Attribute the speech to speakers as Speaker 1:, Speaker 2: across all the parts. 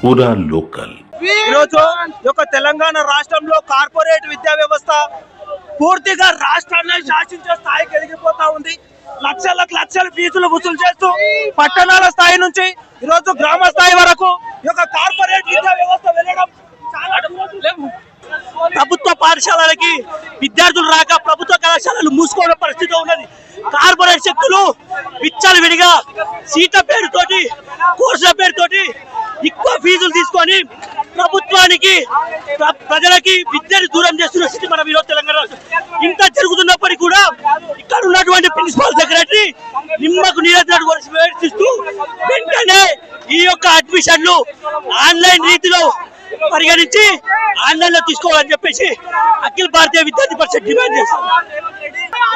Speaker 1: పూరా లోకల్.
Speaker 2: ఈరోజు తెలంగాణ రాష్ట్రంలో కార్పొరేట్ విద్యా వ్యవస్థ పూర్తిగా రాష్ట్రాన్ని శాసించే స్థాయికి ఎదిగిపోతా ఉంది. లక్షల ఫీజులు వసూలు చేస్తూ పట్టణాల స్థాయి నుంచి ఈరోజు గ్రామ స్థాయి వరకు కార్పొరేట్ విద్యా వ్యవస్థ వెళ్ళడం ప్రభుత్వ పాఠశాలలకి విద్యార్థులు రాక ప్రభుత్వ కళాశాలలు మూసుకోవడం పరిస్థితి ఉన్నది. కార్పొరేట్ శక్తులు విచ్చలు విడిగా సీట్ల పేరుతోటి కోర్సుల పేరుతోటి ఎక్కువ ఫీజులు తీసుకొని ప్రభుత్వానికి ప్రజలకి విద్యను దూరం చేస్తున్న స్థితి మనం ఈరోజు తెలంగాణ ఇంత జరుగుతున్నప్పటికీ కూడా ఇక్కడ ఉన్నటువంటి ప్రిన్సిపల్ సెక్రటరీ నిమ్మకు నీరెత్తినట్టు వర్షిస్తూ వెంటనే ఈ యొక్క అడ్మిషన్లు ఆన్లైన్ రీతిలో పరిగణించి ఆన్లైన్ లో తీసుకోవాలని చెప్పేసి అఖిల భారతీయ విద్యార్థి పరిషత్ డిమాండ్ చేస్తుంది.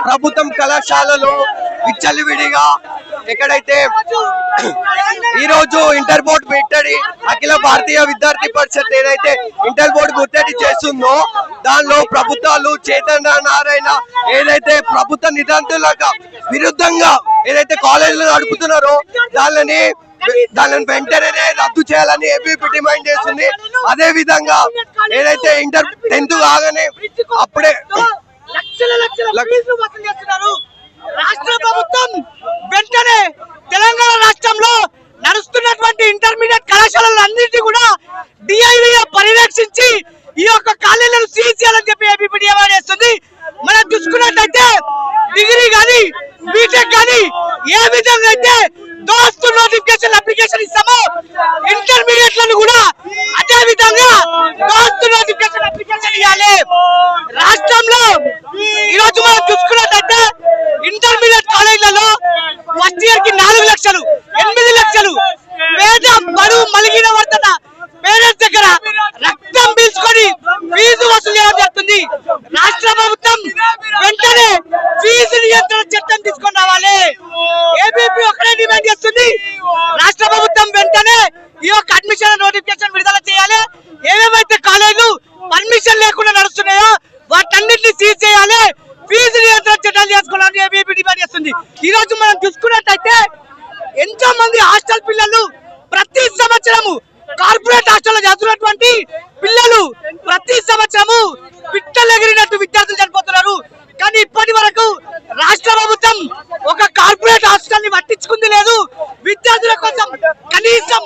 Speaker 3: ప్రభుత్వం కళాశాలలో విచ్చలవిడిగా ఎక్కడైతే ఈ రోజు ఇంటర్ బోర్డు ముట్టడి అఖిల భారతీయ విద్యార్థి పరిషత్ ఏదైతే ఇంటర్ బోర్డు ముట్టడి చేస్తుందో దానిలో ప్రభుత్వాలు చైతన్య నారాయణ ఏదైతే ప్రభుత్వ నిబంధనలకు విరుద్ధంగా ఏదైతే కాలేజీలు నడుపుతున్నారో దానిని వెంటనే రద్దు చేయాలని ఏబీపీ డిమాండ్ చేస్తుంది. అదే విధంగా ఏదైతే ఇంటర్ 10th కాగానే అప్పుడే
Speaker 2: రాష్ట్ర ప్రభుత్వం వెంటనే తెలంగాణ రాష్ట్రంలో నడుస్తున్నటువంటి ఇంటర్మీడియట్ కళాశాలలన్నింటినీ కూడా డిఐవిగా పరిరక్షించి ఈ యొక్క కాలేజీలను సీజ్ చేయాలని చెప్పి ఏబీపీ డిమాండ్ చేస్తుంది. మనం చూసుకున్నట్లయితే డిగ్రీ కానీ బీటెక్ కానీ ఏ విధంగా అయితే దోస్తు నోటిఫికేషన్ అప్లికేషన్ ఇస్తామో ఇంటర్మీడియట్ లను కూడా అదే విధంగా దోస్తు నోటిఫికేషన్ అప్లికేషన్ ఇవ్వాలి. రాష్ట్రంలో ఈరోజు మనం చూసుకున్నట్లయితే ఇంటర్మీడియట్ కాలేజీలలో ఫస్ట్ ఇయర్ కి 4 లక్షలు 8 లక్షలు పేద బరువు మలిగిన వర్తన పేరెంట్స్ దగ్గర రక్తం పీల్చుకొని ఫీజు వసూలు చేయడం జరుగుతుంది. రాష్ట్ర ప్రభుత్వం వెంటనే ఫీజు నియంత్రణ చట్టం తీసుకొని రావాలి. ఏబీపీ ఒకటే డిమాండ్ చేస్తుంది. రాష్ట్ర ప్రభుత్వం వెంటనే ఈ యొక్క అడ్మిషన్ నోటిఫికేషన్ విడుదల చేయాలి. ఏమేమైతే కాలేజీలు పర్మిషన్ లేకుండా నడుస్తున్నాయో వాటన్నిటిని సీజ్ చేయాలి. ఫీజు నియంత్రణ చట్టాలు చేసుకోవాలని ఏబీపీ డిమాండ్ చేస్తుంది. ఈ రోజు మనం చూసుకున్నట్లయితే ఎంతో మంది హాస్టల్ పిల్లలు ప్రతి సంవత్సరము కార్పొరేట్ హాస్టల్లో చదువుతున్నటువంటి పిల్లలు ప్రతి సంవత్సరము పిట్టలెగిరినట్టు విద్యార్థులు చనిపోతున్నారు. కానీ ఇప్పటి వరకు రాష్ట్ర ప్రభుత్వం ఒక కార్పొరేట్ హాస్టల్ ని పట్టించుకుంది లేదు. విద్యార్థుల కోసం కనీసం